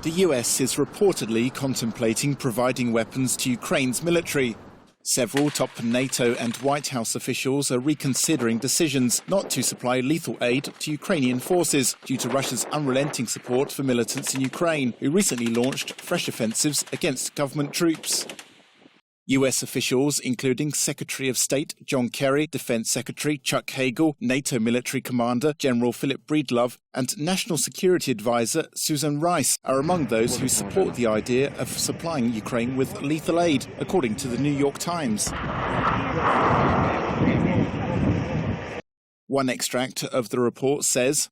The US is reportedly contemplating providing weapons to Ukraine's military. Several top NATO and White House officials are reconsidering decisions not to supply lethal aid to Ukrainian forces due to Russia's unrelenting support for militants in Ukraine, who recently launched fresh offensives against government troops. US officials, including Secretary of State John Kerry, Defense Secretary Chuck Hagel, NATO military commander General Philip Breedlove, and National Security Advisor Susan Rice, are among those who support the idea of supplying Ukraine with lethal aid, according to the New York Times. One extract of the report says,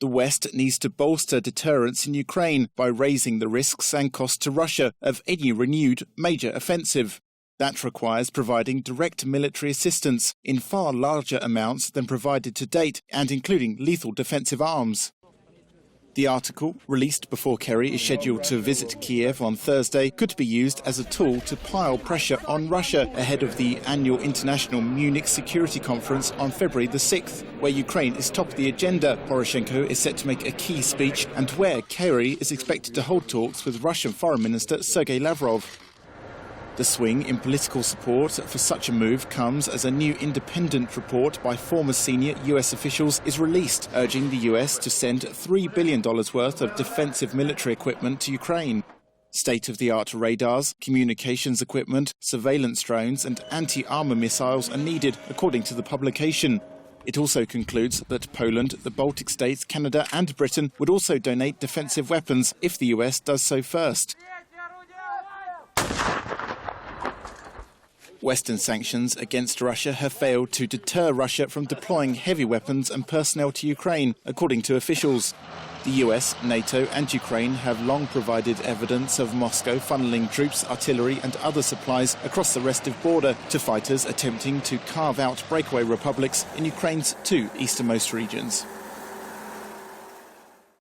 "The West needs to bolster deterrence in Ukraine by raising the risks and costs to Russia of any renewed major offensive. That requires providing direct military assistance in far larger amounts than provided to date, and including lethal defensive arms." The article, released before Kerry is scheduled to visit Kiev on Thursday, could be used as a tool to pile pressure on Russia ahead of the annual International Munich Security Conference on February the 6th, where Ukraine is top of the agenda. Poroshenko is set to make a key speech, and where Kerry is expected to hold talks with Russian Foreign Minister Sergei Lavrov. The swing in political support for such a move comes as a new independent report by former senior US officials is released, urging the US to send $3 billion worth of defensive military equipment to Ukraine. State-of-the-art radars, communications equipment, surveillance drones and anti-armor missiles are needed, according to the publication. It also concludes that Poland, the Baltic states, Canada and Britain would also donate defensive weapons if the US does so first. Western sanctions against Russia have failed to deter Russia from deploying heavy weapons and personnel to Ukraine, according to officials. The US, NATO and Ukraine have long provided evidence of Moscow funneling troops, artillery and other supplies across the restive border to fighters attempting to carve out breakaway republics in Ukraine's two easternmost regions.